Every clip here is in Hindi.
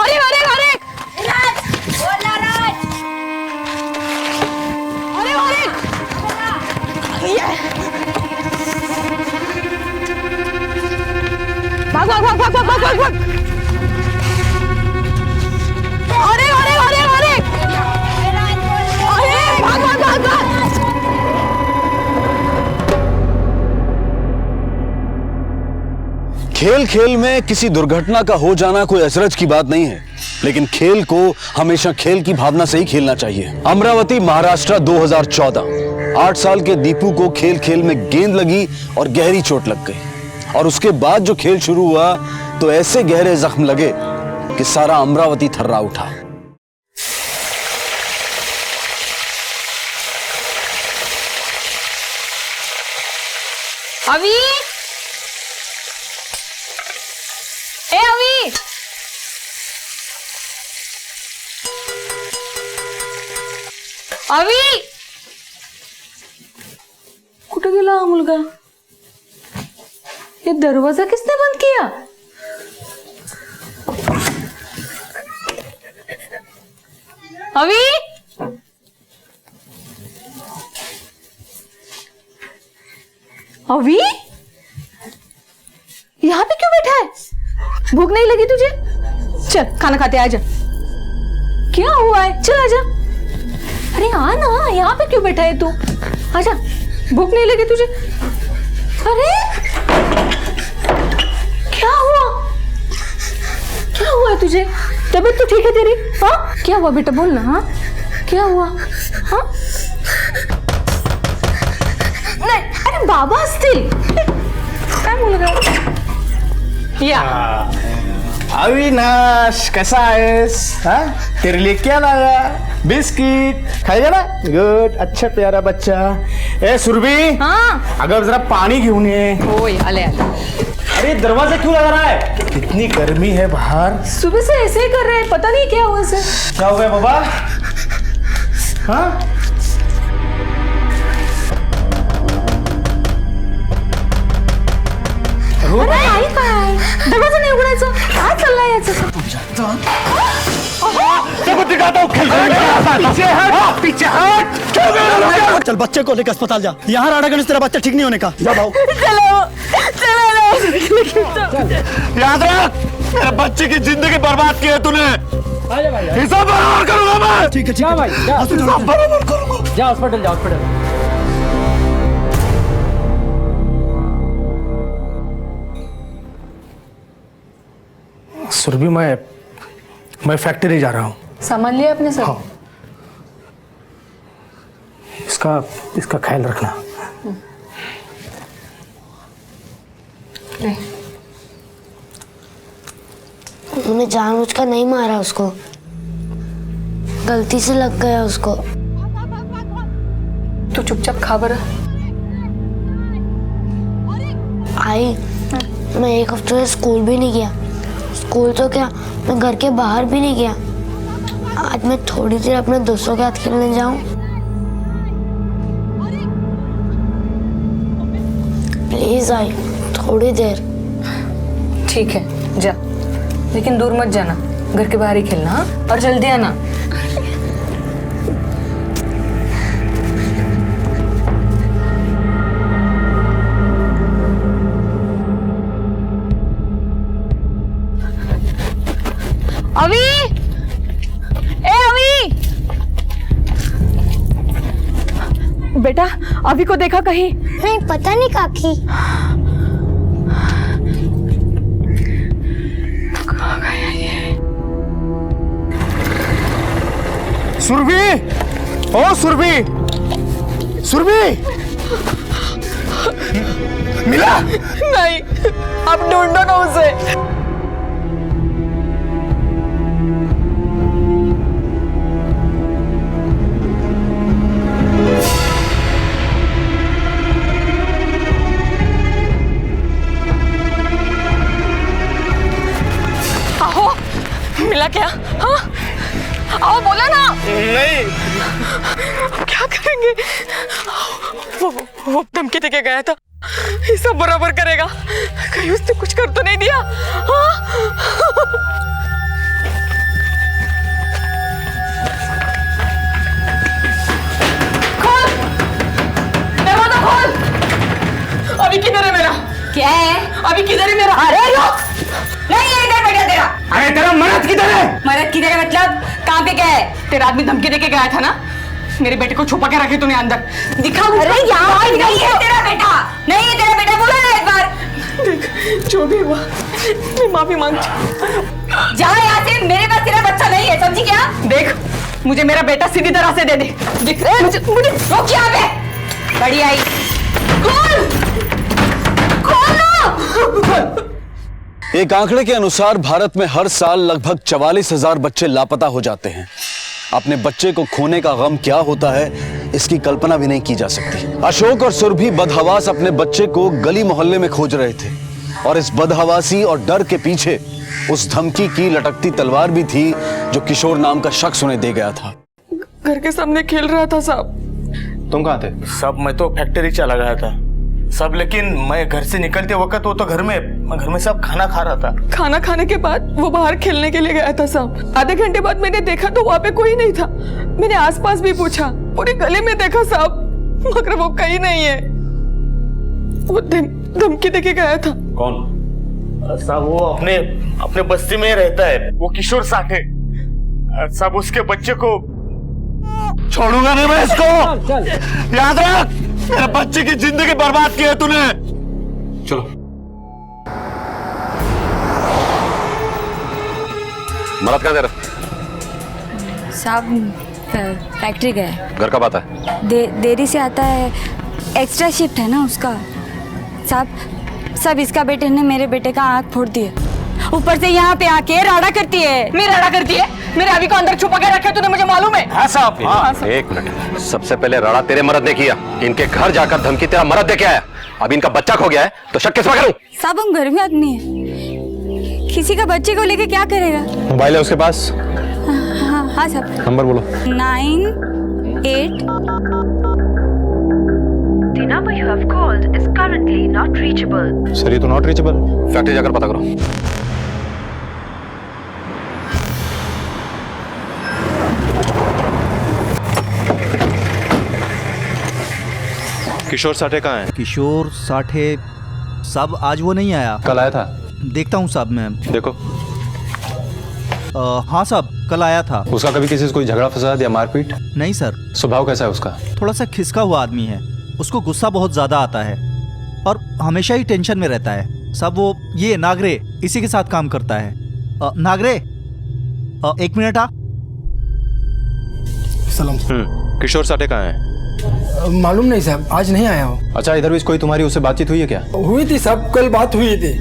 अरे अरे अरे बोला राज। अरे अरे भाग भाग भाग भाग भाग भाग भाग भाग। अरे अरे अरे अरे अरे भाग भाग भाग भाग। खेल खेल में किसी दुर्घटना का हो जाना कोई अचरज की बात नहीं है, लेकिन खेल को हमेशा खेल की भावना से ही खेलना चाहिए। अमरावती महाराष्ट्र 2014। 8 साल के दीपू को खेल खेल में गेंद लगी और गहरी चोट लग गई, और उसके बाद जो खेल शुरू हुआ तो ऐसे गहरे जख्म लगे कि सारा अमरावती थर्रा उठा। अवी, ए अवी, अवी, कुठे गेला हा मुलगा? ये दरवाजा किसने बंद किया? अवी, अवी, यहाँ पे क्यों बैठा है? भूख नहीं लगी तुझे? चल खाना खाते आजा। क्या हुआ है? चल आजा। अरे आ ना, यहाँ पे क्यों बैठा है तू? आजा, भूख नहीं लगी तुझे? अरे क्या हुआ? क्या हुआ है तुझे? तबीयत तो ठीक है तेरी? हाँ, क्या हुआ बेटा, बोल ना। हाँ, क्या हुआ? हाँ, नाही, अरे बाबा असतील. काय मुलगा? या अविनाश, कैसा आहेस? हाँ, तेरे लिए क्या लाया? बिस्किट खाएगा ना? गुड, अच्छा प्यारा बच्चा. ए सुरभि, हाँ, अगर जरा पानी घेऊन ये. ओए आले आले. अरे दरवाजा क्यों लगा रहा है? कितनी गर्मी है बाहर. सुबह से ऐसे ही कर रहे हैं, पता नहीं क्या हुआ इसे. क्या हो गया बाबा? हाँ, अरे आई काय? दरवाजा नहीं उघडायचं. काय चाललंय याचं? पीछे हट. चल बच्चे को लेकर अस्पताल जा. यहाँ राडा गणेश, तेरा बच्चा ठीक नहीं होने का. जा भाऊ. चलो चलो. याद रख, मेरे बच्चे की जिंदगी बर्बाद की है तूने. हिसाब बराबर करूंगा मैं. ठीक है ठीक है. हिसाब बराबर करूंगा. जा हॉस्पिटल, जा हॉस्पिटल. सुरभि, मैं फैक्ट्री जा रहा हूँ. सामान लिया आपने सब? हाँ. इसका ख्याल रखना. उन्होंने जानबूझकर नहीं मारा उसको, गलती से लग गया उसको. तू चुपचाप खा बरं. आई, मैं एक हफ्ते से स्कूल भी नहीं गया. स्कूल तो क्या, मैं घर के बाहर भी नहीं गया. आज मैं थोड़ी देर अपने दोस्तों के साथ खेलने जाऊं? प्लीज आई, थोड़ी देर. ठीक है, जा, लेकिन दूर मत जाना. घर के बाहर ही खेलना. हाँ, और जल्दी आना. अवी, ए अवी, बेटा अभी को देखा कहीं? नहीं, पता नहीं काकी. सुरभि, ओ सुरभि, सुरभि, मिला? नहीं, अब ढूंढो ना उसे. आओ, मिला क्या? हाँ, आओ बोला ना. नहीं. क्या करेंगे? वो धमकी देके गया था, ये सब बराबर करेगा. कहीं उसने कुछ कर तो नहीं दिया? हाँ? क्या है? अभी किधर है मेरा? अरे रुक! नहीं है इधर बेटा तेरा। अरे तेरा मर्द किधर है? मदद किधर है मतलब? कहाँ पे गया है? तेरा आदमी धमकी देके गया था ना? मेरे बेटे को छुपा के रखे तूने अंदर। दिखा मुझे। अरे यहाँ नहीं है तेरा बेटा। नहीं है तेरा बेटा, बोला ना एक बार। देख जो भी हुआ मैं माफी मांगती। जा यहाँ से, मेरे पास तेरा बच्चा नहीं है, समझी क्या? देख मुझे मेरा बेटा सीधी तरह से दे दे। देख मुझे रोक यहाँ पे। बड़ी आई। एक आंकड़े के अनुसार भारत में हर साल लगभग 44,000 बच्चे लापता हो जाते हैं। अपने बच्चे को खोने का गम क्या होता है इसकी कल्पना भी नहीं की जा सकती। अशोक और सुरभि बदहवास अपने बच्चे को गली मोहल्ले में खोज रहे थे और इस बदहवासी और डर के पीछे उस धमकी की लटकती तलवार भी थी जो किशोर नाम का शख्स उन्हें दे गया था। घर के सामने खेल रहा था साहब। तुम कहाँ थे? सब मैं तो फैक्ट्री चला गया था सब, लेकिन मैं घर से निकलते वक्त वो तो घर में सब खाना खा रहा था। खाना खाने के बाद वो बाहर खेलने के लिए गया था साहब। आधे घंटे बाद मैंने देखा तो वहाँ पे कोई नहीं था। मैंने आसपास भी पूछा, पूरे गली में देखा साहब, मगर वो कहीं नहीं है। वो धमकी देके गया था। कौन? साहब वो अपने बस्ती में रहता है, वो किशोर साठे साहब। उसके बच्चे को छोड़ूंगा नहीं मैं इसको। याद रख, मेरे बच्चे की जिंदगी बर्बाद की है तूने। चलो मरद कहाँ तेरा? साहब फैक्ट्री गए। घर कब आता है? देरी से आता है, एक्स्ट्रा शिफ्ट है ना उसका। साहब इसका बेटे ने मेरे बेटे का आँख फोड़ दिया, ऊपर से यहाँ पे आके राड़ा करती है। मेरा राड़ा करती है? मेरे अभी को अंदर छुपा के रखे तूने, मुझे मालूम है। हाँ साहब। हाँ साहब। एक मिनट, सबसे पहले राड़ा तेरे मर्द ने किया, इनके घर जाकर धमकी तेरा मर्द दे के आया। अब इनका बच्चा खो गया है तो शक किसमें करूं? साहब हम घर में आदमी है, किसी का बच्चे को लेके क्या करेगा? मोबाइल है उसके पास? हाँ साहब। नंबर बोलो। 98। The number you have called is currently not reachable. Sir ये तो नॉट रीचेबल। फैक्ट्री जाकर पता करो। किशोर साठे कहाँ है? किशोर साठे साहब आज वो नहीं आया। कल आया था? देखता हूँ साहब मैं। देखो। हाँ साहब कल आया था। उसका कभी किसी से कोई झगड़ा फसाद या मारपीट? नहीं सर। स्वभाव कैसा है उसका? थोड़ा सा खिसका हुआ आदमी है, उसको गुस्सा बहुत ज्यादा आता है और हमेशा ही टेंशन में रहता है। सब वो ये नागरे इसी के साथ काम करता है। नागरे एक मिनट आ। सलाम। किशोर साठे कहाँ है? मालूम नहीं साहब, आज नहीं आया हो। अच्छा इधर भी कोई तुम्हारी उससे बातचीत हुई है क्या? हुई थी साहब, कल बात हुई थी।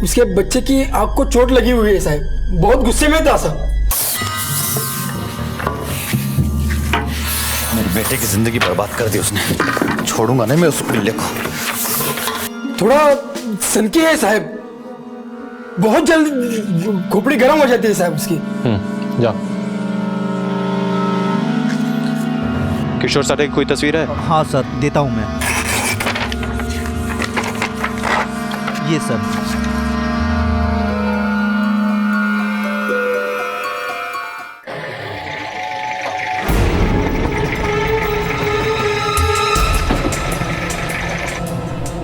उसके बच्चे की आंख को चोट लगी हुई है साहब, बहुत गुस्से में था साहब। मेरे बेटे की जिंदगी बर्बाद कर दी उसने, छोड़ूंगा नहीं मैं उस पिल्ले को। थोड़ा सनकी है साहब, बहुत जल्द खोपड़ी गर्म हो जाती है साहब उसकी। जाओ। किशोर साठे की कोई तस्वीर है? हाँ सर देता हूँ मैं, ये सर।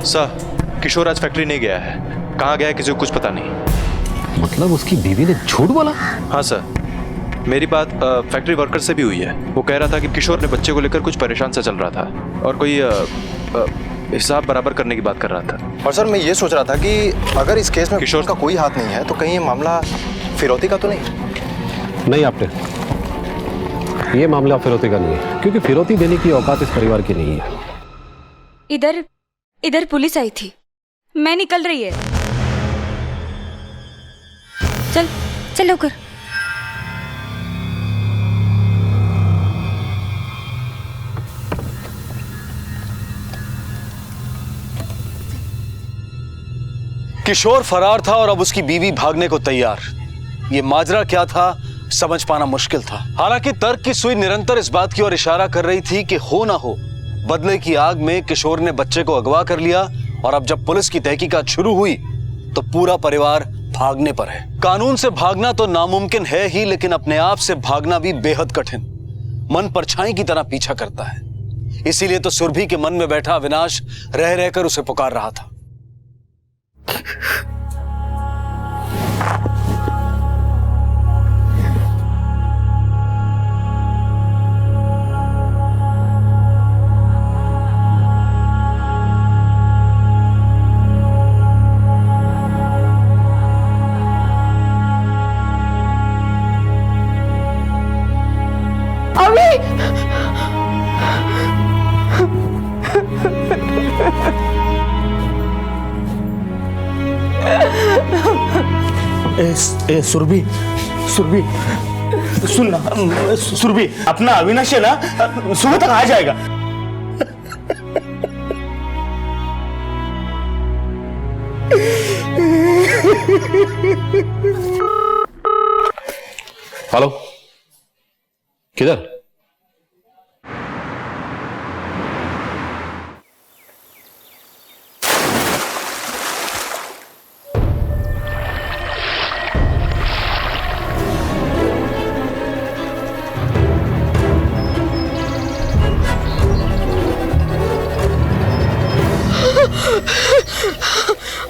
सर किशोर आज फैक्ट्री नहीं गया है, कहाँ गया है किसी को कुछ पता नहीं। मतलब उसकी बीवी ने झूठ बोला? हाँ सर, मेरी बात फैक्ट्री वर्कर से भी हुई है। वो कह रहा था कि किशोर ने बच्चे को लेकर कुछ परेशान सा चल रहा था और कोई हिसाब बराबर करने की बात कर रहा था। और सर मैं ये सोच रहा था कि अगर इस केस में किशोर का कोई हाथ नहीं है तो कहीं ये मामला फिरौती का तो नहीं? नहीं आपने, ये मामला फिरौती का नहीं है, क्योंकि फिरौती देने की औकात इस परिवार की नहीं है। इधर पुलिस आई थी, मैं निकल रही है। चल होकर। किशोर फरार था और अब उसकी बीवी भागने को तैयार। ये माजरा क्या था समझ पाना मुश्किल था। हालांकि तर्क की सुई निरंतर इस बात की ओर इशारा कर रही थी कि हो ना हो बदले की आग में किशोर ने बच्चे को अगवा कर लिया और अब जब पुलिस की तहकीकात शुरू हुई तो पूरा परिवार भागने पर है। कानून से भागना तो नामुमकिन है ही, लेकिन अपने आप से भागना भी बेहद कठिन, मन परछाई की तरह पीछा करता है। इसीलिए तो सुरभि के मन में बैठा अविनाश रह रहकर उसे पुकार रहा था। ए सुरभि, सुरभि सुन ना, सुरभि अपना अविनाश है ना सुबह तक आ जाएगा। हेलो, किधर?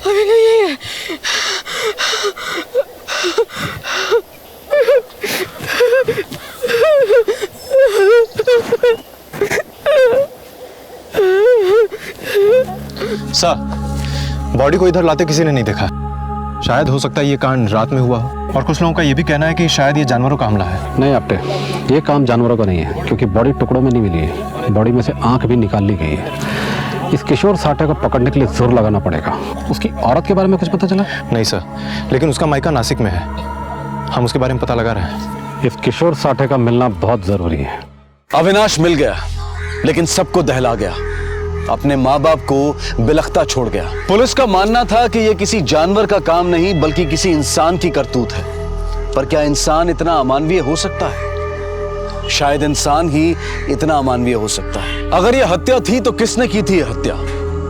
अभी नहीं है। सर, बॉडी को इधर लाते किसी ने नहीं देखा। शायद हो सकता है ये कांड रात में हुआ हो, और कुछ लोगों का ये भी कहना है कि शायद ये जानवरों का हमला है। नहीं आपटे, ये काम जानवरों का नहीं है, क्योंकि बॉडी टुकड़ों में नहीं मिली है, बॉडी में से आंख भी निकाल ली गई है। इस किशोर साठे को पकड़ने के लिए जोर लगाना पड़ेगा। उसकी औरत के बारे में कुछ पता चला? नहीं सर, लेकिन उसका मायका नासिक में है, हम उसके बारे में पता लगा रहे हैं। इस किशोर साठे का मिलना बहुत जरूरी है। अविनाश मिल गया, लेकिन सबको दहला गया, अपने माँ बाप को बिलखता छोड़ गया। पुलिस का मानना था कि यह किसी जानवर का काम नहीं बल्कि किसी इंसान की करतूत है। पर क्या इंसान इतना अमानवीय हो सकता है? शायद इंसान ही इतना अमानवीय हो सकता है। अगर यह हत्या थी तो किसने की थी यह हत्या?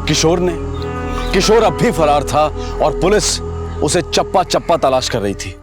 किशोर ने। किशोर अब भी फरार था और पुलिस उसे चप्पा चप्पा तलाश कर रही थी।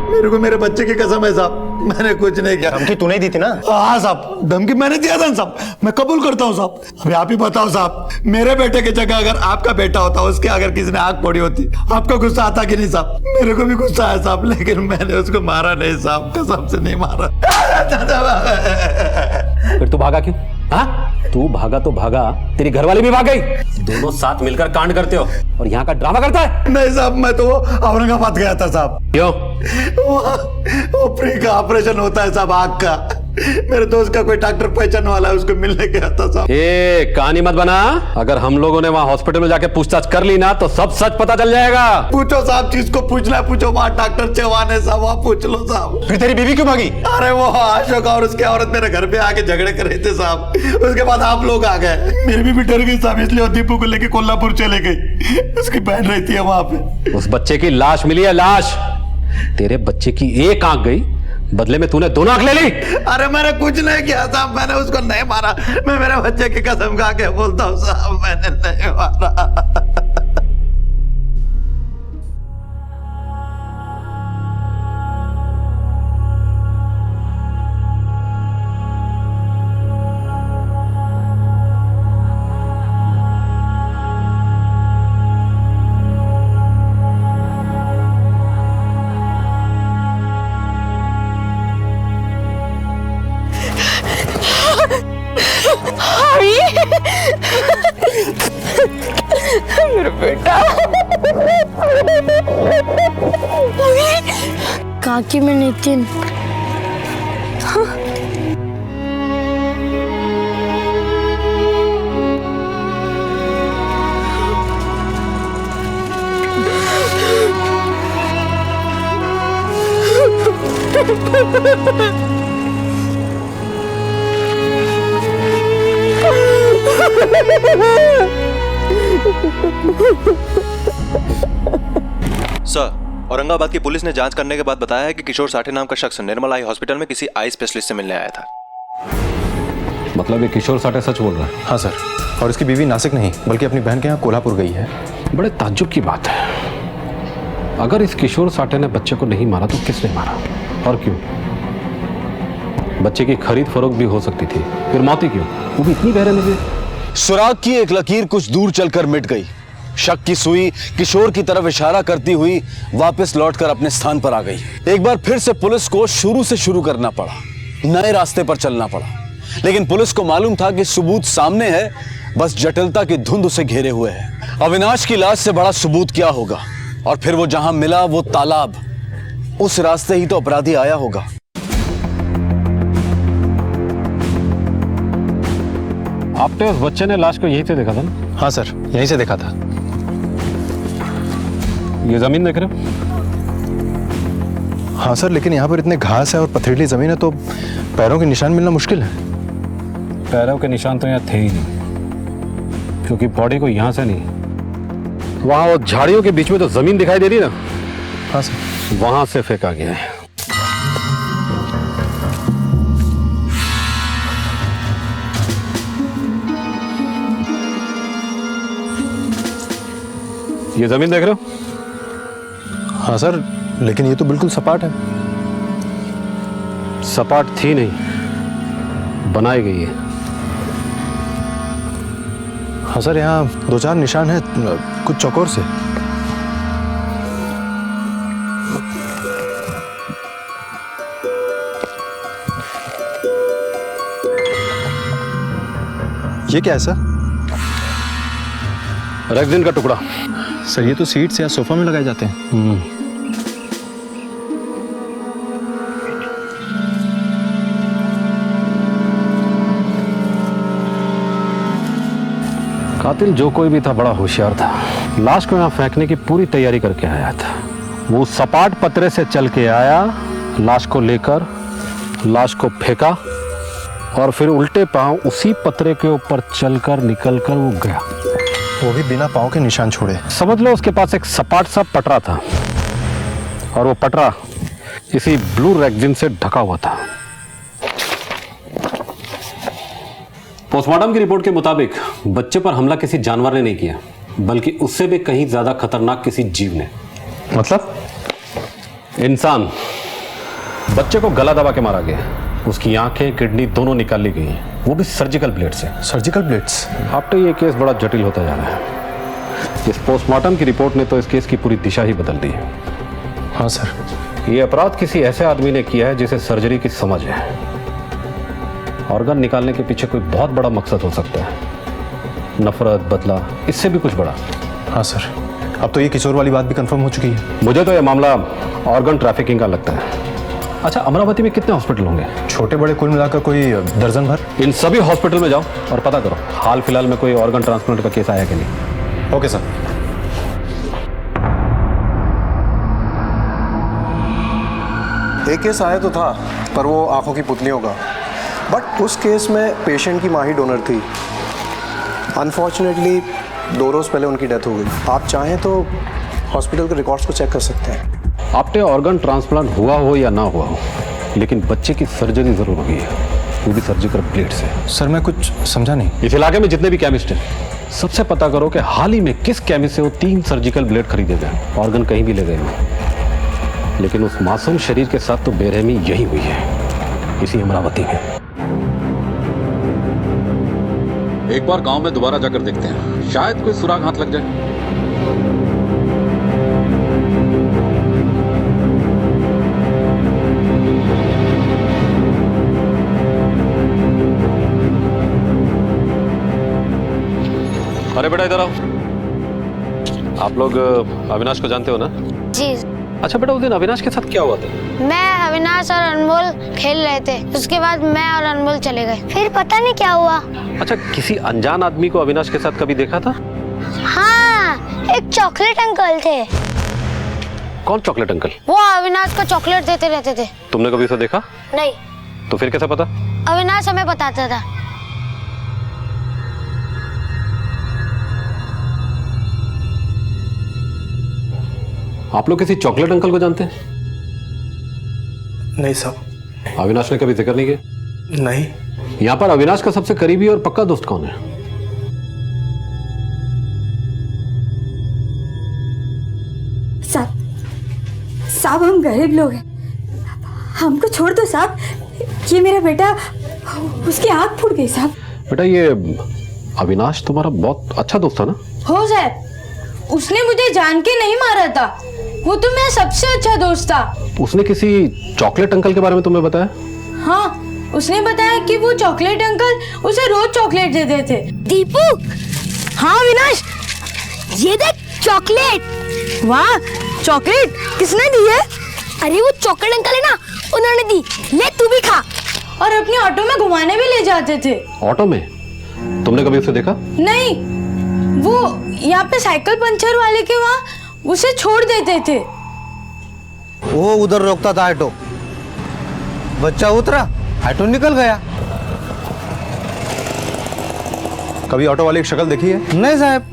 मेरे को मेरे बच्चे की कसम है साहब, मैंने कुछ नहीं किया। धमकी तूने दी थी ना? हाँ साहब, धमकी मैंने दिया था साहब, मैं कबूल करता हूँ साहब। अभी आप ही बताओ साहब, मेरे बेटे की जगह अगर आपका बेटा होता, उसके अगर किसी ने आंख फोड़ी होती, आपको गुस्सा आता कि नहीं साहब? मेरे को भी गुस्सा है साहब, लेकिन मैंने उसको मारा नहीं साहब, कसम से नहीं मारा। फिर तू भागा क्यों? हाँ? तू भागा तो भागा, तेरी घरवाली भी भाग गई। दोनों साथ मिलकर कांड करते हो और यहाँ का ड्रामा करता है। नहीं साहब, मैं तो औरंगाबाद गया था साहब। क्यों? वो फ्री का ऑपरेशन होता है साहब, आँख का। मेरे दोस्त का कोई डॉक्टर पहचान वाला है, उसको मिलने गया था साहब। ए, कहानी मत बना। अगर हम लोगों ने वहाँ हॉस्पिटल में जाके पूछताछ कर ली ना तो सब सच पता चल जाएगा। पूछो साहब, जिसको पूछना है पूछो, वहाँ डॉक्टर चौहान है साहब, वहाँ पूछ लो साहब। फिर तेरी बीवी क्यों भागी? अरे वो अशोक और उसकी औरत मेरे घर पे आके झगड़े कर रहे थे साहब, उसके बाद आप लोग आ गए। मेरी बीवी डर गई साहब, इसलिए वो दीपू को लेके कोल्हापुर चले गई, उसकी बहन रहती है वहाँ पे। उस बच्चे की लाश मिली है, लाश। तेरे बच्चे की एक आंख गई, बदले में तूने दोनों आंख ले ली। अरे मैंने कुछ नहीं किया साहब, मैंने उसको नहीं मारा। मैं मेरे बच्चे की कसम खा के बोलता हूँ साहब, मैंने नहीं मारा। काकी में नितिन। सर, औरंगाबाद की पुलिस ने जांच करने के बाद बताया है कि किशोर साठे नाम का शख्स निर्मल आई हॉस्पिटल में किसी आई स्पेशलिस्ट से मिलने आया था। मतलब ये किशोर साठे सच बोल रहा है? हाँ सर, और इसकी बीवी नासिक नहीं बल्कि अपनी बहन के यहाँ कोल्हापुर गई है। बड़े ताज्जुब की बात है। अगर इस किशोर साठे ने बच्चे को नहीं मारा तो किसने मारा और क्यों? बच्चे की खरीद फरोख्त भी हो सकती थी, फिर मौत ही क्यों, वो भी इतनी गहरे में? सुराग की एक लकीर कुछ दूर चलकर मिट गई। शक की सुई किशोर की तरफ इशारा करती हुई वापस लौटकर अपने स्थान पर आ गई। एक बार फिर से पुलिस को शुरू से शुरू करना पड़ा, नए रास्ते पर चलना पड़ा। लेकिन पुलिस को मालूम था कि सबूत सामने है, बस जटिलता की धुंध उसे घेरे हुए है। अविनाश की लाश से बड़ा सबूत क्या होगा? और फिर वो जहां मिला वो तालाब, उस रास्ते ही तो अपराधी आया होगा। आपने उस बच्चे ने लाश को यहीं से देखा था ना? हाँ सर, यहीं से देखा था। ये जमीन देख रहे हो? हाँ सर, लेकिन यहाँ पर इतने घास है और पथरीली जमीन है तो पैरों के निशान मिलना मुश्किल है। पैरों के निशान तो यहाँ थे ही नहीं, क्योंकि बॉडी को यहाँ से नहीं, वहाँ वो झाड़ियों के बीच में तो जमीन दिखाई दे रही ना? हाँ सर, वहां से फेंका गया है। ये जमीन देख रहे हो? हाँ सर, लेकिन ये तो बिल्कुल सपाट है। सपाट थी नहीं, बनाई गई है। हाँ सर, यहाँ दो चार निशान है कुछ चौकोर से। ये क्या है सर? रेक्सिन का टुकड़ा। सर, ये तो सीट्स या सोफा में लगाए जाते हैं। कातिल जो कोई भी था बड़ा होशियार था। लाश को यहाँ फेंकने की पूरी तैयारी करके आया था। वो सपाट पतरे से चल के आया, लाश को लेकर लाश को फेंका और फिर उल्टे पांव उसी पतरे के ऊपर चलकर निकलकर वो गया, वो भी बिना पाँव के निशान छोड़े। समझ लो उसके पास एक सपाट सा पटरा था और वो पटरा इसी ब्लू रेक्सिन से ढका हुआ था। पोस्टमार्टम की रिपोर्ट के मुताबिक बच्चे पर हमला किसी जानवर ने नहीं किया, बल्कि उससे भी कहीं ज्यादा खतरनाक किसी जीव ने। मतलब? इंसान। बच्चे को गला दबा के मारा गया, उसकी आंखें किडनी दोनों निकाल ली गई, वो भी सर्जिकल ब्लेड से। Surgical blades? आफ्टर ये केस बड़ा जटिल होता जा रहा है। इस पोस्टमार्टम की रिपोर्ट ने तो इस केस की पूरी दिशा ही बदल दी। हाँ सर, ये अपराध किसी ऐसे आदमी ने किया है जिसे सर्जरी की समझ है। ऑर्गन निकालने के पीछे कोई बहुत बड़ा मकसद हो सकता है, नफरत, बदला, इससे भी कुछ बड़ा। हाँ सर, अब तो ये किशोर वाली बात भी कंफर्म हो चुकी है। मुझे तो यह मामला ऑर्गन ट्रैफिकिंग का लगता है। अच्छा, अमरावती में कितने हॉस्पिटल होंगे? छोटे बड़े कुल मिलाकर कोई दर्जन भर। इन सभी हॉस्पिटल में जाओ और पता करो हाल फिलहाल में कोई ऑर्गन ट्रांसप्लांट का केस आया कि नहीं। Okay sir. एक केस आया तो था, पर वो आंखों की पुतलियों का, बट उस केस में पेशेंट की माँ ही डोनर थी। अनफॉर्चुनेटली 2 रोज पहले उनकी डेथ हो गई। आप चाहें तो हॉस्पिटल के रिकॉर्ड्स को चेक कर सकते हैं। आपने ऑर्गन ट्रांसप्लांट हुआ हो या ना हुआ हो, लेकिन बच्चे की सर्जरी जरूर हुई है, वो भी सर्जिकल ब्लेड से। सर, मैं कुछ समझा नहीं। इस इलाके में जितने भी केमिस्ट हैं, सबसे पता करो कि हाल ही में किस केमिस्ट से वो 3 सर्जिकल ब्लेड खरीदे गए, ऑर्गन कहीं भी ले गए हो। लेकिन उस मासूम शरीर के साथ तो बेरहमी यही हुई है, इसी अमरावती में। एक बार गांव में दोबारा जाकर देखते हैं, शायद कोई सुराग हाथ लग जाए। अरे बेटा इधर आओ। आप लोग अविनाश को जानते हो ना? जी। अच्छा बेटा, उस दिन अविनाश के साथ क्या हुआ था? मैं, अविनाश और अनमोल खेल रहे थे। उसके बाद मैं और अनमोल चले गए। फिर पता नहीं क्या हुआ। अच्छा, किसी अनजान आदमी को अविनाश के साथ कभी देखा था? हाँ, एक चॉकलेट अंकल थे। कौन चॉकलेट अंकल? वो अविनाश को चॉकलेट देते रहते थे। तुमने कभी उसे देखा? नहीं। तो फिर कैसे पता? अविनाश हमें बताता था। आप लोग किसी चॉकलेट अंकल को जानते हैं? नहीं साहब। अविनाश ने कभी जिक्र नहीं किया? नहीं। यहाँ पर अविनाश का सबसे करीबी और पक्का दोस्त कौन है? साहब हम गरीब लोग हैं, हमको छोड़ दो साहब। ये मेरा बेटा, उसकी आँख फूट गई साहब। बेटा, ये अविनाश तुम्हारा बहुत अच्छा दोस्त था ना? हो साहब, उसने मुझे जान के नहीं मारा था, वो तो मेरा सबसे अच्छा दोस्त था। उसने किसी चॉकलेट अंकल के बारे में तुम्हें बताया? हाँ, उसने बताया कि वो चॉकलेट अंकल उसे रोज चॉकलेट देते थे। दीपू। हाँ अविनाश, ये देख चॉकलेट। वाह, चॉकलेट किसने दी है? अरे वो चॉकलेट अंकल है ना, उन्होंने दी। ले तू भी खा। और अपने ऑटो में घुमाने भी ले जाते थे। ऑटो में? तुमने कभी उसे देखा? नहीं, वो यहाँ पे साइकिल पंचर वाले के वहाँ उसे छोड़ देते थे। वो उधर रोकता था ऑटो, बच्चा उतरा, ऑटो निकल गया। कभी ऑटो वाले की शक्ल देखी है? नहीं साहब,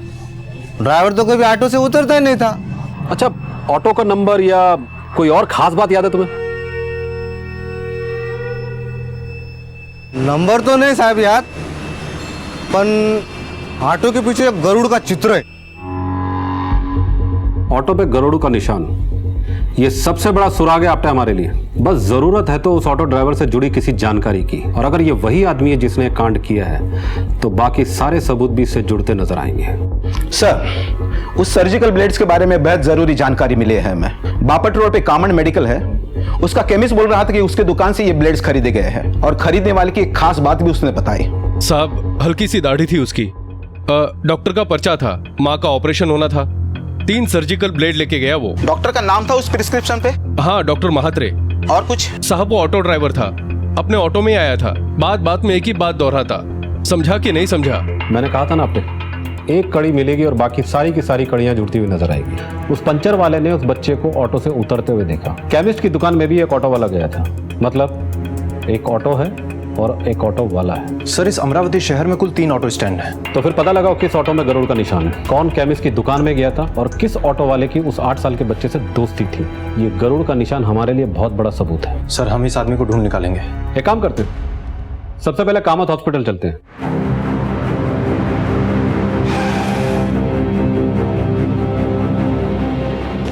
ड्राइवर तो कभी ऑटो से उतरता ही नहीं था। अच्छा, ऑटो का नंबर या कोई और खास बात याद है तुम्हें? नंबर तो नहीं साहब याद, पर ऑटो के पीछे एक गरुड़ का चित्र है। ऑटो पे गरुड़ का निशान, ये सबसे बड़ा सुराग है आपने हमारे लिए। बस जरूरत है तो उस ऑटो ड्राइवर से जुड़ी किसी जानकारी की, और अगर ये वही आदमी है जिसने कांड किया है तो बाकी सारे सबूत भी इससे जुड़ते नजर आएंगे। सर, उस सर्जिकल ब्लेड्स के बारे में बेहद जरूरी जानकारी मिली है हमें। बापट रोड पे कामन मेडिकल है, उसका केमिस्ट बोल रहा था कि उसके दुकान से ये ब्लेड्स खरीदे गए हैं, और खरीदने वाले की एक खास बात भी उसने बताई। साहब, हल्की सी दाढ़ी थी उसकी, डॉक्टर का पर्चा था, माँ का ऑपरेशन होना था, 3 सर्जिकल ब्लेड लेके गया वो। डॉक्टर का नाम था उस प्रिस्क्रिप्शन पे? हाँ, डॉक्टर महात्रे। और कुछ? साहब, वो ऑटो ड्राइवर था, अपने ऑटो में आया था, बात बात में एक ही बात दोहराता, समझा कि नहीं समझा? मैंने कहा था ना आपने, एक कड़ी मिलेगी और बाकी सारी की सारी कड़ियां जुड़ती हुई नजर आएगी। उस पंचर वाले ने उस बच्चे को ऑटो से उतरते हुए देखा। केमिस्ट की दुकान में भी एक ऑटो वाला गया था, मतलब एक ऑटो है और एक ऑटो वाला है। सर, इस अमरावती शहर में कुल 3 ऑटो स्टैंड है। तो फिर पता लगाओ किस ऑटो में गरुड़ का निशान है, कौन केमिस्ट की दुकान में गया था और किस ऑटो वाले की उस 8 साल के बच्चे से दोस्ती थी। ये गरुड़ का निशान हमारे लिए बहुत बड़ा सबूत है। सर, हम इस आदमी को ढूंढ निकालेंगे। एक काम करते हैं, सबसे पहले कामत हॉस्पिटल चलते हैं।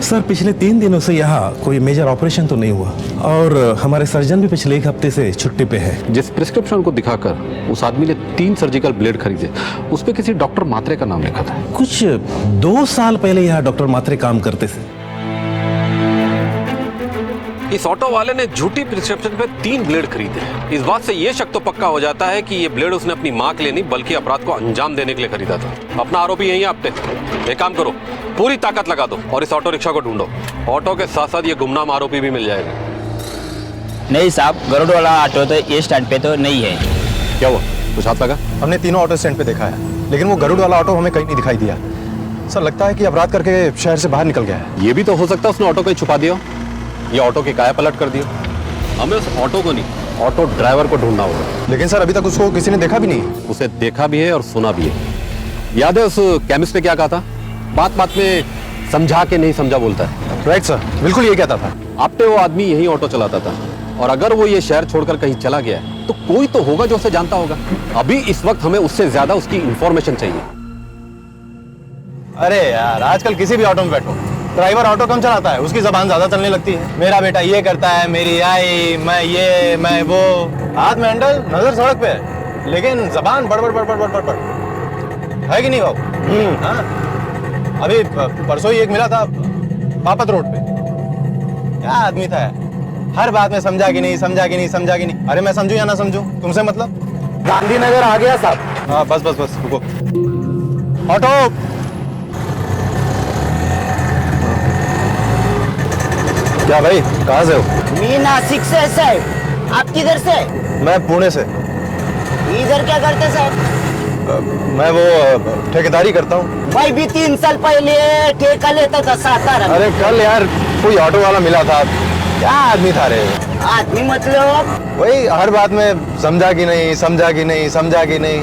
सर, पिछले 3 दिनों से यहाँ कोई मेजर ऑपरेशन तो नहीं हुआ, और हमारे सर्जन भी पिछले 1 हफ्ते से छुट्टी पे है। जिस प्रिस्क्रिप्शन को दिखाकर उस आदमी ने 3 सर्जिकल ब्लेड खरीदे, उस पे किसी डॉक्टर मात्रे का नाम लिखा था। कुछ 2 साल पहले यहाँ डॉक्टर मात्रे काम करते थे। इस ऑटो वाले ने झूठी प्रिस्क्रिप्शन पे 3 ब्लेड खरीदे। इस बात से ये शक तो पक्का हो जाता है कि ये ब्लेड उसने अपनी मां के लिए नहीं बल्कि अपराध को अंजाम देने के लिए खरीदा था। अपना आरोपी यही है आप पे। एक काम करो, पूरी ताकत लगा दो और इस ऑटो रिक्शा को ढूंढो। ऑटो के साथ साथ ये गुमनाम आरोपी भी मिल जाएगा। नहीं साहब, गरुड़ वाला ऑटो तो ये स्टैंड पे तो नहीं है। क्या हुआ, कुछ हाथ लगा? हमने तीनों ऑटो स्टैंड पे देखा है, लेकिन वो गरुड़ वाला ऑटो हमें कहीं नहीं दिखाई दिया। सर, लगता है कि अपराध करके शहर से बाहर निकल गया है। ये भी तो हो सकता है उसने ऑटो कहीं छुपा दिया, ये ऑटो की काया पलट कर दिया। हमें उस ऑटो को नहीं, ऑटो ड्राइवर को ढूंढना होगा। लेकिन सर, अभी तक उसको किसी ने देखा भी नहीं। उसे देखा भी है और सुना भी है। याद है उस केमिस्ट ने क्या कहा था? बात बात में समझा के नहीं समझा बोलता है। राइट सर, बिल्कुल ये कहता था। आपने वो आदमी यही ऑटो चलाता था, और अगर वो ये शहर छोड़कर कहीं चला गया है तो कोई तो होगा जो उसे जानता होगा। अभी इस वक्त हमें उससे ज्यादा उसकी इंफॉर्मेशन चाहिए। अरे यार, आजकल किसी भी ऑटो में बैठो, ड्राइवर ऑटो कम चलाता है, उसकी जबान ज्यादा चलने लगती है। मेरा बेटा ये करता है, मेरी आई, मैं ये, मैं वो। हाथ में हैंडल, नजर सड़क पे है, लेकिन जबान बड़बड़ बड़बड़ बड़बड़ बड़ है कि नहीं बाबू? हाँ, अभी परसों ही एक मिला था बापत रोड पे। क्या आदमी था, हर बात में समझा कि नहीं, समझा कि नहीं, समझा कि नहीं। अरे मैं समझू या ना समझू, तुमसे मतलब। गांधीनगर आ गया साहब। हाँ, बस बस बस, रुको। ऑटो क्या भाई, कहाँ से हो? मैं नासिक से साहब। आप किधर से? मैं पुणे से। इधर क्या करते साहब? मैं वो ठेकेदारी करता हूँ। भाई भी 3 साल पहले ठेका लेता था सातारा में। अरे कल यार कोई ऑटो वाला मिला था। क्या आदमी था रे? आदमी मतलब? वही हर बात में समझा कि नहीं, समझा कि नहीं, समझा कि नहीं।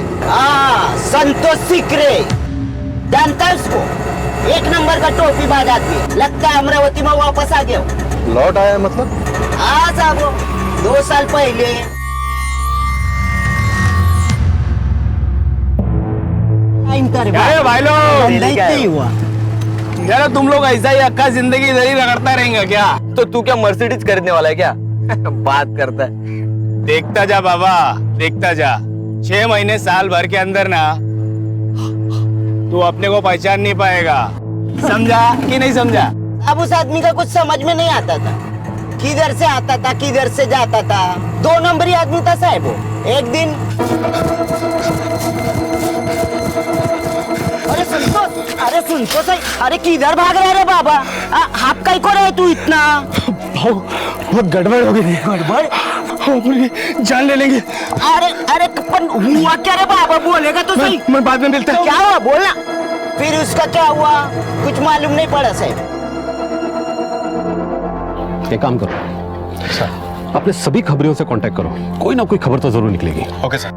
संतोष सिकरे, जानता है उसको? 1 नंबर का टोपी बाज आदमी। लगता है अमरावती में वापस आ गया। लौट आया मतलब? हाँ साहब, 2 साल पहले। क्या भाई लोग? नहीं हुआ यार तुम लोग ऐसा ही अक्का जिंदगी इधर ही रगड़ता रहेंगे क्या? तो तू क्या मर्सिडीज खरीदने वाला है क्या? बात करता है। देखता जा बाबा, देखता जा। 6 महीने साल भर के अंदर ना तू अपने को पहचान नहीं पाएगा। समझा कि नहीं समझा? अब उस आदमी का कुछ समझ में नहीं आता था। किधर से आता था, किधर से जाता था। 2 नंबरी आदमी था साहब वो। एक दिन अरे सुन तो सही। अरे किधर भाग रहा है बाबा? हाथ कहीं को रहे तू इतना? बहुत गड़बड़ हो गई। गड़बड़? अपनी जान ले लेंगे। अरे पर हुआ क्या रे बाबा? बोलेगा तो सही। मैं बाद में मिलता हूँ। क्या हुआ बोलना? फिर उसका क्या हुआ? कुछ मालूम नहीं पड़ा साहब। एक काम करो, अपने सभी खबरियों से कांटेक्ट करो, कोई ना कोई खबर तो जरूर निकलेगी। Okay sir.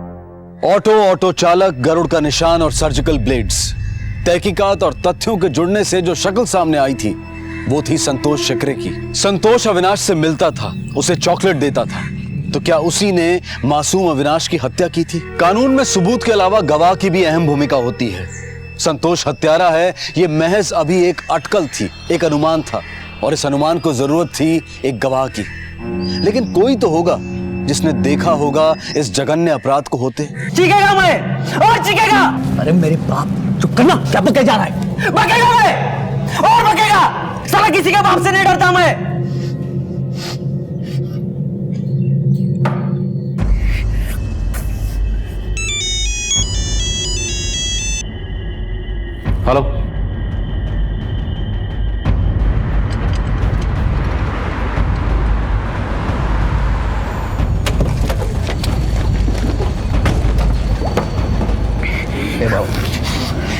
ऑटो चालक, गरुड़ का निशान और सर्जिकल ब्लेड्स। तहकीकात और तथ्यों के जुड़ने से जो शक्ल सामने आई थी वो थी संतोष शिकरे की। संतोष अविनाश से मिलता था, उसे चॉकलेट देता था। तो क्या उसी ने मासूम अविनाश की हत्या की थी? कानून में सबूत के अलावा गवाह की भी अहम भूमिका होती है। संतोष हत्यारा है, ये महज अभी एक अटकल थी, एक अनुमान था, और इस अनुमान को जरूरत थी एक गवाह की। लेकिन कोई तो होगा जिसने देखा होगा इस जघन्य अपराध को होते। चीखेगा मैं और चीखेगा। अरे मेरे बाप, चुप करना। क्या बके जा रहा है? बकेगा मैं और बकेगा। साला किसी के बाप से नहीं डरता मैं। हेलो,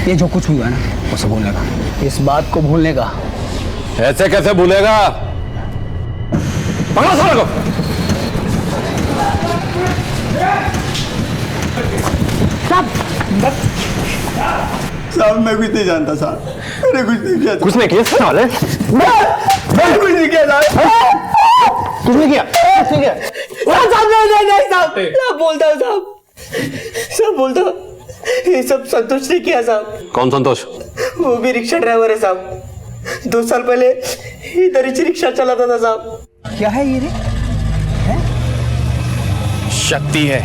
ये जो कुछ हुआ ना उसे भूलने का, इस बात को भूलने का। ऐसे कैसे भूलेगा? पकड़ो साले को। साहब मैं कुछ नहीं जानता साहब, मैंने कुछ नहीं किया। कुछ नहीं किया साले? मैं कुछ नहीं किया साहब। कुछ नहीं किया? नहीं साहब, सब बोलता हूँ साहब, सब बोलता हूँ। ये सब संतोष ने किया साहब। कौन संतोष? वो भी रिक्शा ड्राइवर है साहब। 2 साल पहले इधर ही रिक्शा चलाता था साहब। क्या है ये रे? शक्ति है,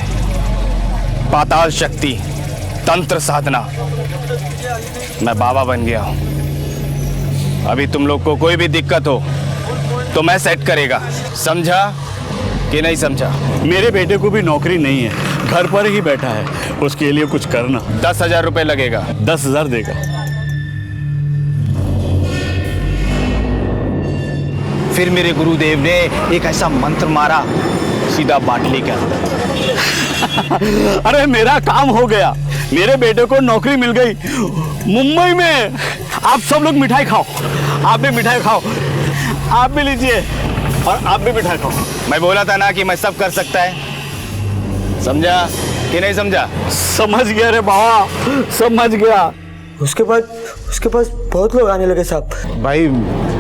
पाताल शक्ति, तंत्र साधना। मैं बाबा बन गया हूं। अभी तुम लोग को कोई भी दिक्कत हो तो मैं सेट करेगा। समझा कि नहीं समझा? मेरे बेटे को भी नौकरी नहीं है, घर पर ही बैठा है, उसके लिए कुछ करना। 10,000 रुपए लगेगा। 10,000 देगा। फिर मेरे गुरुदेव ने एक ऐसा मंत्र मारा, सीधा बाटली के अंदर। अरे मेरा काम हो गया, मेरे बेटे को नौकरी मिल गई मुंबई में। आप सब लोग मिठाई खाओ, आप भी मिठाई खाओ, आप भी लीजिए और आप भी मिठाई खाओ। मैं बोला था ना कि मैं सब कर सकता है। समझा कि नहीं समझा? समझ गया रे बाबा, समझ गया। उसके पास बहुत लोग आने लगे साहब। भाई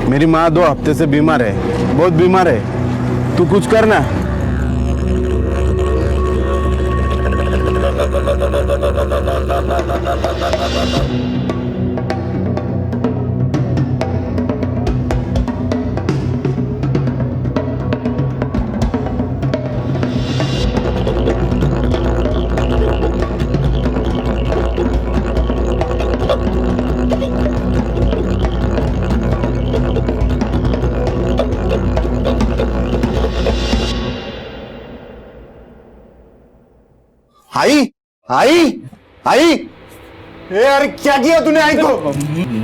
मेरी माँ 2 हफ्ते से बीमार है, बहुत बीमार है, तू कुछ करना। आई आई आई यार क्या किया तूने आई को?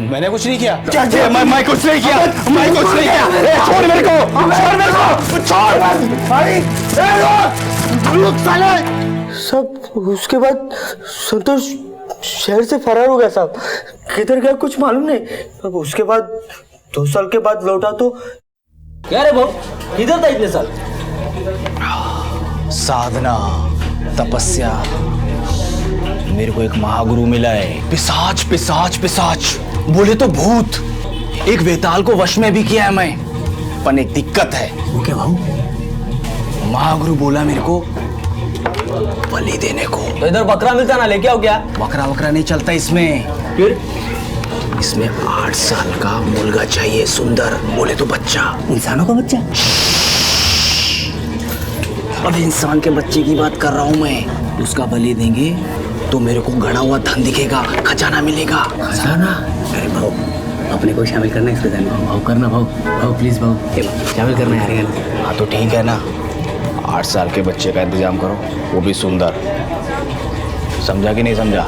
मैंने कुछ नहीं किया। क्या किया? मैं कुछ नहीं किया। मैं कुछ नहीं किया। छोड़ मेरे को, छोड़ मेरे को, छोड़ भाई। रुक साले। सब उसके बाद संतोष शहर से फरार हो गया साहब। किधर गया कुछ मालूम नहीं। अब उसके बाद 2 साल के बाद लौटा तो क्या रे भाऊ, किधर था इतने साल? साधना, तपस्या, मेरे को एक महागुरु मिला है। पिशाच पिशाच पिशाच बोले तो भूत। एक वेताल को वश में भी किया है मैं, पर एक दिक्कत है। वो क्या भाऊ? महागुरु बोला मेरे को बलि देने को। तो इधर बकरा मिलता ना, लेके आओ क्या? बकरा वकरा नहीं चलता इसमें। फिर इसमें 8 साल का मुर्गा चाहिए, सुंदर, बोले तो बच्चा। इंसानों का बच्चा? अब इंसान के बच्चे की बात कर रहा हूं मैं। उसका बलि देंगे तो मेरे को गड़ा हुआ धन दिखेगा, खजाना मिलेगा। खजाना? अरे भाऊ, अपने को शामिल करना है इसके धन में। भाऊ करना, भाऊ भाऊ प्लीज भाऊ शामिल करना है। हाँ तो ठीक है ना, 8 साल के बच्चे का इंतजाम करो, वो भी सुंदर। समझा कि नहीं समझा?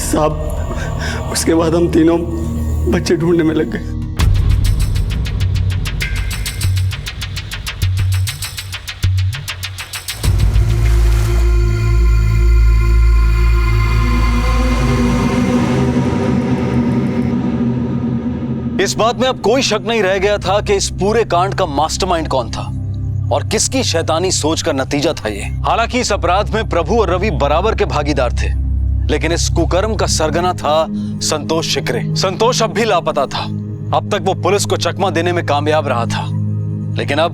साहब उसके बाद हम तीनों बच्चे ढूंढने में लग गए। इस बात में अब कोई शक नहीं रह गया था कि इस पूरे कांड का मास्टरमाइंड कौन था और किसकी शैतानी सोच का नतीजा था ये। हालांकि इस अपराध में प्रभु और रवि बराबर के भागीदार थे, लेकिन इस कुकर्म का सरगना था संतोष शिकरे। संतोष अब भी लापता था। अब तक वो पुलिस को चकमा देने में कामयाब रहा था, लेकिन अब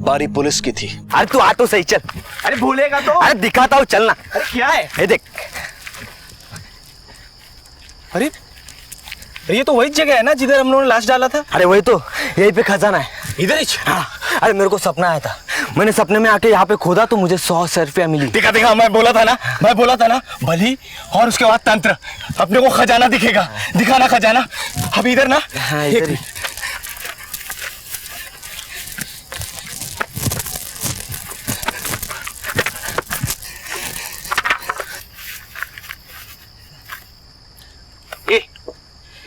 बारी पुलिस की थी। अरे तू आ तो सही, चल। अरे भूलेगा तो? अरे दिखाता हूँ, चलना। अरे क्या है? ये देख। अरे ये तो वही जगह है ना जिधर हम लोगों ने लाश डाला था? अरे वही तो, यहीं पे खजाना है। इधर ही? हाँ। अरे मेरे को सपना आया था, मैंने सपने में आके यहाँ पे खोदा तो मुझे 100 रुपया मिली। देखा देखा, मैं बोला था ना बलि और उसके बाद तंत्र। अपने को खजाना दिखेगा, दिखाना खजाना। अब इधर ना। हाँ इधर ही।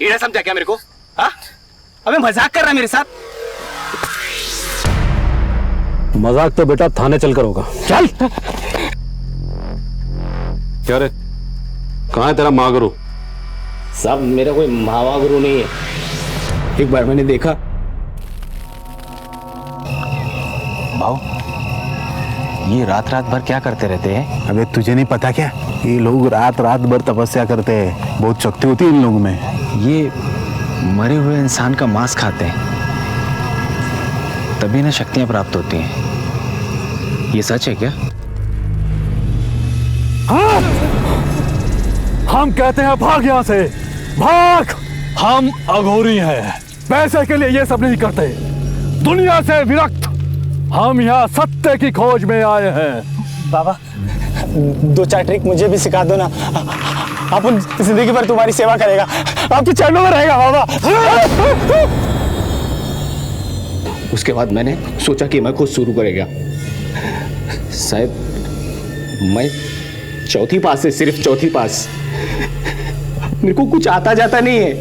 ये समझा क्या मेरे को? हाँ? अबे मजाक कर रहा है मेरे साथ? मजाक तो बेटा थाने चलकर होगा। चल। क्या रे, कहाँ है तेरा महागुरु? साहब मेरा कोई महागुरु नहीं है। एक बार मैंने देखा। भाऊ ये रात भर क्या करते रहते हैं? अबे तुझे नहीं पता क्या, ये लोग रात भर तपस्या करते हैं। बहुत शक्ति होती है इन लोगों में। ये मरे हुए इंसान का मांस खाते हैं, तभी ना शक्तियां प्राप्त होती हैं। ये सच है क्या? हाँ! हम कहते हैं भाग यहां से, भाग। हम अघोरी हैं, पैसे के लिए ये सब नहीं करते। दुनिया से विरक्त हम यहाँ सत्य की खोज में आए हैं। बाबा 2-4 ट्रिक मुझे भी सिखा दो ना। अपन जिंदगी भर तुम्हारी सेवा करेगा, आपके चरणों में रहेगा बाबा। उसके बाद मैंने सोचा कि मैं खुद शुरू करेगा। साहब मैं 4थी पास से, सिर्फ 4थी पास। मेरे को कुछ आता जाता नहीं है।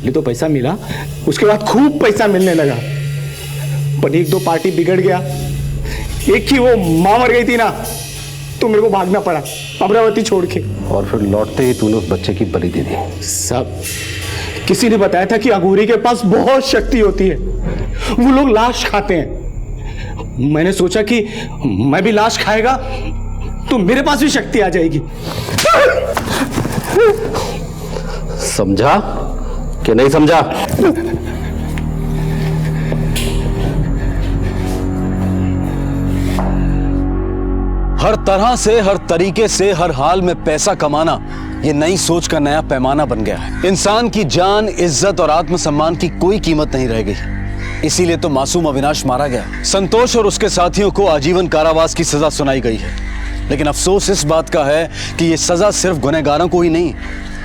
ये तो पैसा मिला, उसके बाद खूब पैसा मिलने लगा। पर 1-2 पार्टी बिगड़ गया। एक ही वो मां मर गई थी ना, तो मेरे को भागना पड़ा अमरावती छोड़ के। और फिर लौटते ही तूने उस बच्चे की बलि दे दी। सब किसी ने बताया था कि अघोरी के पास बहुत शक्ति होती है, वो लोग लाश खाते हैं। मैंने सोचा कि मैं भी लाश खाएगा तो मेरे पास भी शक्ति आ जाएगी। समझा कि नहीं समझा? हर तरह से, हर तरीके से, हर हाल में पैसा कमाना ये नई सोच का नया पैमाना बन गया है। इंसान की जान, इज्जत और आत्मसम्मान की कोई कीमत नहीं रह गई। इसीलिए तो मासूम अविनाश मारा गया। संतोष और उसके साथियों को आजीवन कारावास की सजा सुनाई गई है। लेकिन अफसोस इस बात का है कि ये सजा सिर्फ गुनहगारों को ही नहीं,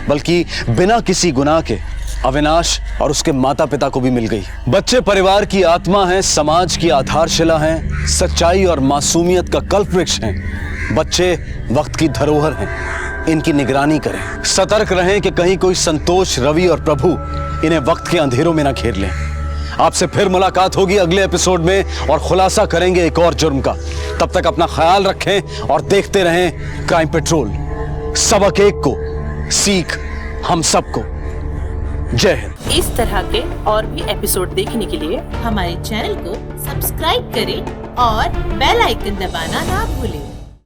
बल्कि बिना किसी गुनाह के अविनाश और उसके माता पिता को भी मिल गई। बच्चे परिवार की आत्मा हैं, समाज की आधारशिला हैं, सच्चाई और मासूमियत का कल्प वृक्ष हैं। बच्चे वक्त की धरोहर हैं। इनकी निगरानी करें। सतर्क रहें कि कहीं कोई संतोष, रवि और प्रभु इन्हें वक्त के अंधेरों में ना घेर लें। आपसे फिर मुलाकात होगी अगले एपिसोड में और खुलासा करेंगे एक और जुर्म का। तब तक अपना ख्याल रखें और देखते रहें क्राइम पेट्रोल। सबक एक को, सीख हम सबको। जय हिंद। इस तरह के और भी एपिसोड देखने के लिए हमारे चैनल को सब्सक्राइब करें और बेल आइकन दबाना ना भूलें।